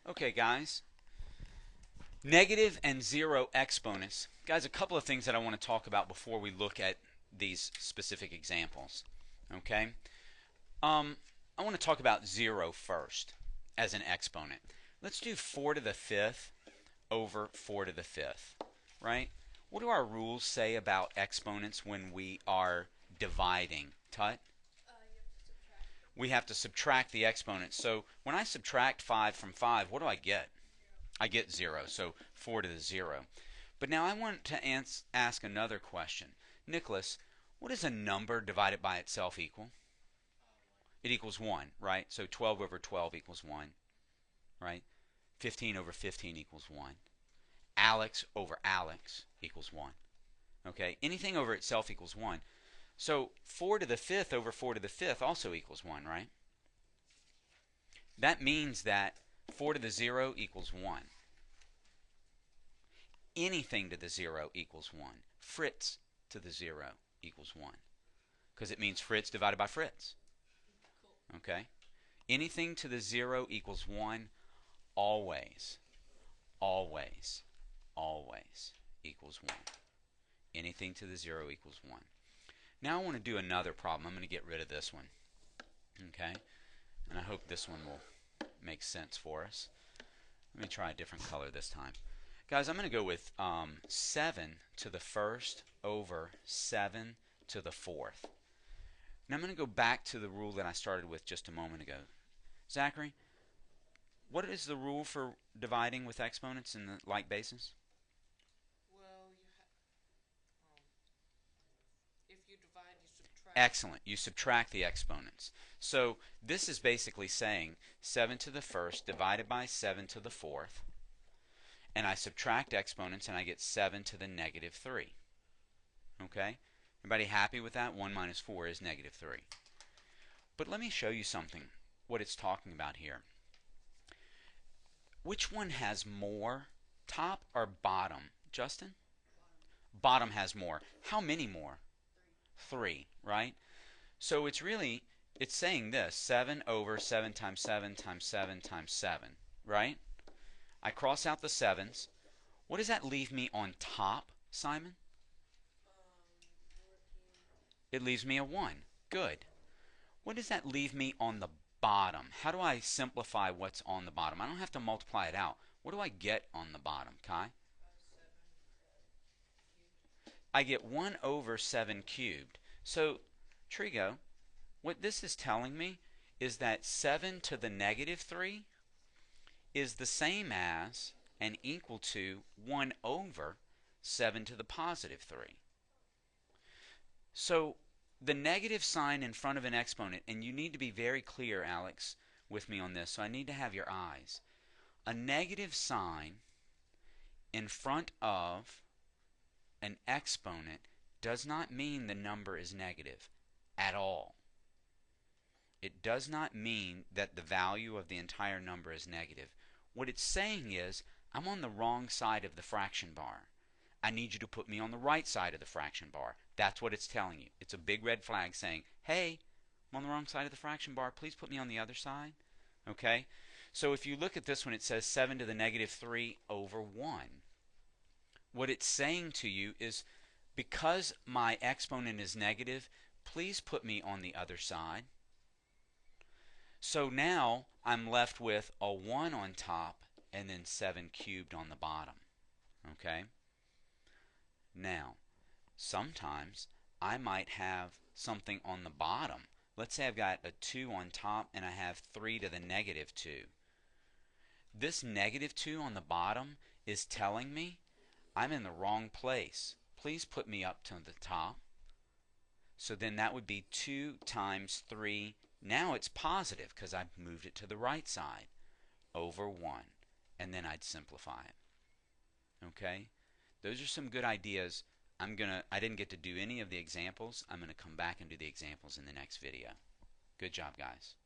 Okay, guys. Negative and zero exponents. Guys, a couple of things that I want to talk about before we look at these specific examples. Okay? I want to talk about 0 first as an exponent. Let's do 4 to the 5th over 4 to the 5th, right? What do our rules say about exponents when we are dividing? Tut? We have to subtract the exponents. So when I subtract 5 from 5, what do I get? I get 0, so 4 to the 0. But now I want to ask another question. Nicholas, what does a number divided by itself equal? It equals 1, right? So 12 over 12 equals 1, right? 15 over 15 equals 1. Alex over Alex equals 1. Okay? Anything over itself equals 1. So 4 to the 5th over 4 to the 5th also equals 1, right? That means that 4 to the 0 equals 1. Anything to the 0 equals 1. Fritz to the 0 equals 1. Because it means Fritz divided by Fritz. Okay? Anything to the 0 equals 1 always, always, always equals 1. Anything to the 0 equals 1. Now I want to do another problem. I'm going to get rid of this one. Okay? And I hope this one will make sense for us. Let me try a different color this time. Guys, I'm going to go with 7 to the 1st over 7 to the 4th. Now I'm going to go back to the rule that I started with just a moment ago. Zachary, what is the rule for dividing with exponents in the like basis? Well, if you divide, you subtract. Excellent. You subtract the exponents. So this is basically saying 7 to the 1st divided by 7 to the 4th. And I subtract exponents and I get 7 to the negative 3. Okay? Everybody happy with that? 1 minus 4 is negative 3. But let me show you something, what it's talking about here. Which one has more, top or bottom? Justin? Bottom has more. How many more? 3, right? So it's saying this, 7 over 7 times 7 times 7 times 7, right? I cross out the 7's. What does that leave me on top, Simon? It leaves me a 1. Good. What does that leave me on the bottom? How do I simplify what's on the bottom? I don't have to multiply it out. What do I get on the bottom, Kai? I get 1 over 7 cubed. So, Trigo, what this is telling me is that 7 to the negative 3 is the same as and equal to 1 over 7 to the positive 3. So the negative sign in front of an exponent, and you need to be very clear, Alex, with me on this, so I need to have your eyes. A negative sign in front of an exponent does not mean the number is negative at all. It does not mean that the value of the entire number is negative. What it's saying is, I'm on the wrong side of the fraction bar. I need you to put me on the right side of the fraction bar. That's what it's telling you. It's a big red flag saying, hey, I'm on the wrong side of the fraction bar. Please put me on the other side. Okay? So if you look at this one, it says 7 to the negative 3 over 1. What it's saying to you is, because my exponent is negative, please put me on the other side. So now I'm left with a 1 on top and then 7 cubed on the bottom. Okay? Now, sometimes I might have something on the bottom. Let's say I've got a 2 on top and I have 3 to the negative 2. This negative 2 on the bottom is telling me I'm in the wrong place. Please put me up to the top. So then that would be 2 times 3. Now it's positive because I've moved it to the right side over 1. And then I'd simplify it. Okay? Those are some good ideas. I didn't get to do any of the examples. I'm going to come back and do the examples in the next video. Good job, guys.